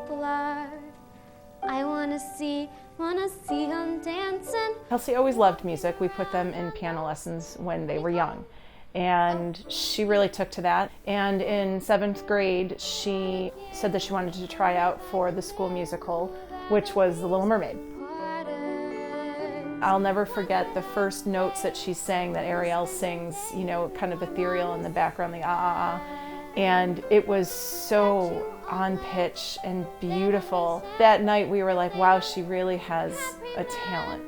people are. I wanna see them dancing. Kelsey always loved music. We put them in piano lessons when they were young. And she really took to that. And in 7th grade, she said that she wanted to try out for the school musical, which was The Little Mermaid. I'll never forget the first notes that she sang, that Ariel sings, you know, kind of ethereal in the background, the ah, ah, ah. And it was so on pitch and beautiful. That night we were like, wow, she really has a talent.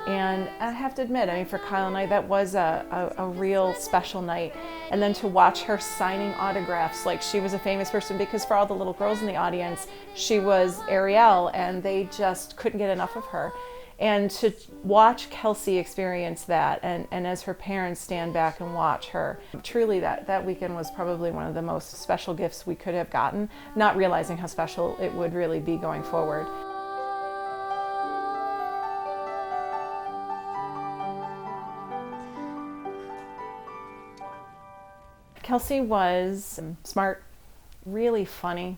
And I have to admit, I mean, for Kyle and I, that was a real special night. And then to watch her signing autographs like she was a famous person, because for all the little girls in the audience, she was Ariel, and they just couldn't get enough of her. And to watch Kelsey experience that, and as her parents stand back and watch her, truly that weekend was probably one of the most special gifts we could have gotten, not realizing how special it would really be going forward. Kelsey was smart, really funny,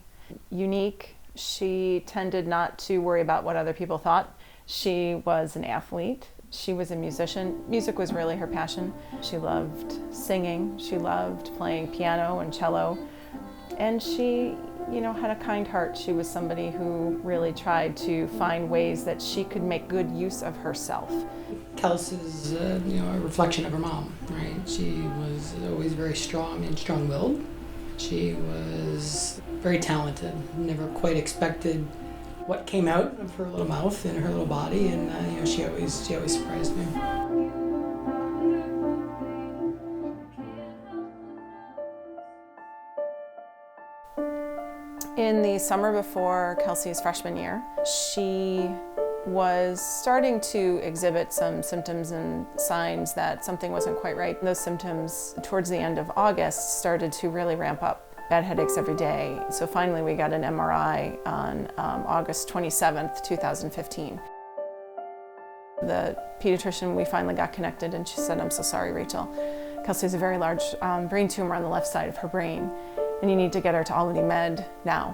unique. She tended not to worry about what other people thought. She was an athlete. She was a musician. Music was really her passion. She loved singing. She loved playing piano and cello. And she, you know, had a kind heart. She was somebody who really tried to find ways that she could make good use of herself. Kelsey's, a reflection of her mom, right? She was always very strong and strong-willed. She was very talented. Never quite expected what came out of her little mouth and her little body, and she always surprised me. In the summer before Kelsey's freshman year, she was starting to exhibit some symptoms and signs that something wasn't quite right. Those symptoms, towards the end of August, started to really ramp up. Bad headaches every day. So finally we got an MRI on August 27th, 2015. The pediatrician, we finally got connected, and she said, "I'm so sorry, Rachel. Kelsey has a very large brain tumor on the left side of her brain, and you need to get her to Albany Med now."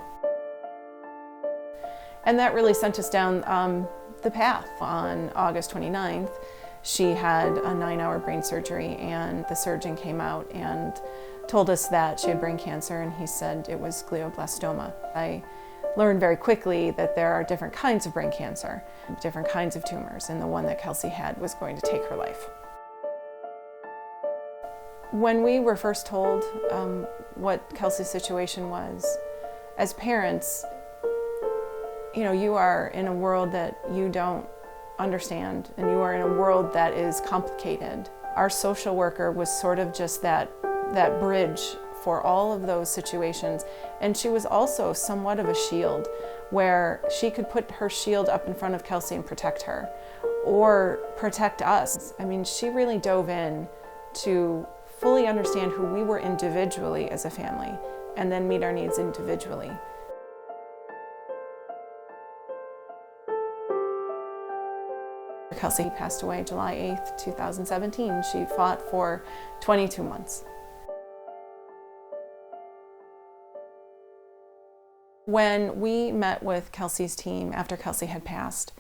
And that really sent us down the path. On August 29th, she had a 9-hour brain surgery, and the surgeon came out and told us that she had brain cancer, and he said it was glioblastoma. I learned very quickly that there are different kinds of brain cancer, different kinds of tumors, and the one that Kelsey had was going to take her life. When we were first told what Kelsey's situation was, as parents, you are in a world that you don't understand, and you are in a world that is complicated. Our social worker was sort of just that bridge for all of those situations, and she was also somewhat of a shield, where she could put her shield up in front of Kelsey and protect her, or protect us. I mean, she really dove in to fully understand who we were individually as a family, and then meet our needs individually. Kelsey passed away July 8th, 2017. She fought for 22 months. When we met with Kelsey's team after Kelsey had passed,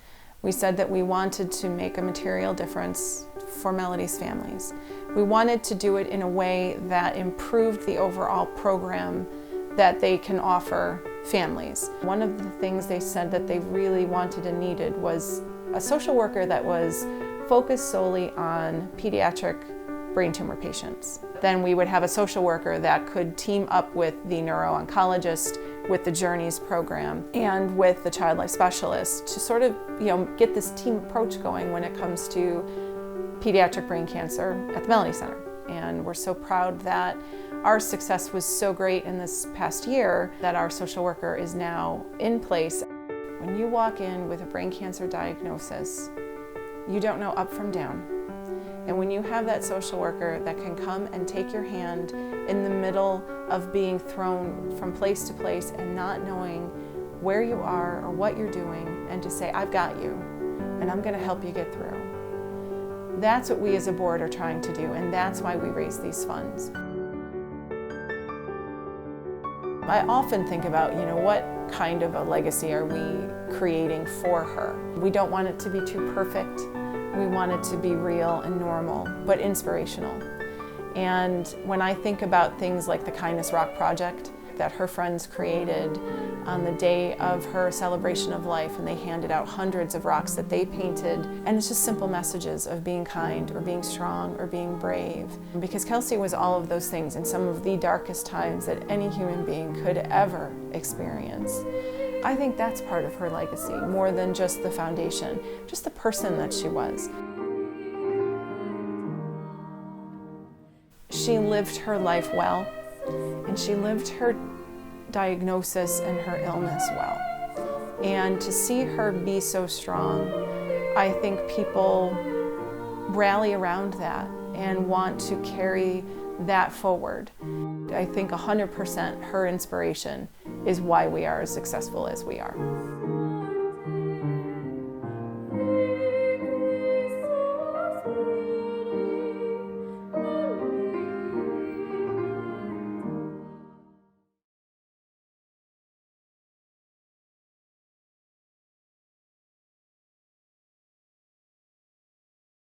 we said that we wanted to make a material difference for Melody's families. We wanted to do it in a way that improved the overall program that they can offer families. One of the things they said that they really wanted and needed was a social worker that was focused solely on pediatric brain tumor patients. Then we would have a social worker that could team up with the neuro-oncologist, with the Journeys program, and with the child life specialist to sort of, get this team approach going when it comes to pediatric brain cancer at the Melody Center. And we're so proud that our success was so great in this past year that our social worker is now in place. When you walk in with a brain cancer diagnosis, you don't know up from down. And when you have that social worker that can come and take your hand in the middle of being thrown from place to place and not knowing where you are or what you're doing, and to say, "I've got you, and I'm going to help you get through." That's what we as a board are trying to do, and that's why we raise these funds. I often think about, what kind of a legacy are we creating for her? We don't want it to be too perfect. We want it to be real and normal, but inspirational. And when I think about things like the Kindness Rock Project that her friends created on the day of her celebration of life, and they handed out hundreds of rocks that they painted, and it's just simple messages of being kind or being strong or being brave. Because Kelsey was all of those things in some of the darkest times that any human being could ever experience. I think that's part of her legacy, more than just the foundation, just the person that she was. She lived her life well, and she lived her diagnosis and her illness well. And to see her be so strong, I think people rally around that and want to carry that forward. I think 100% her inspiration is why we are as successful as we are.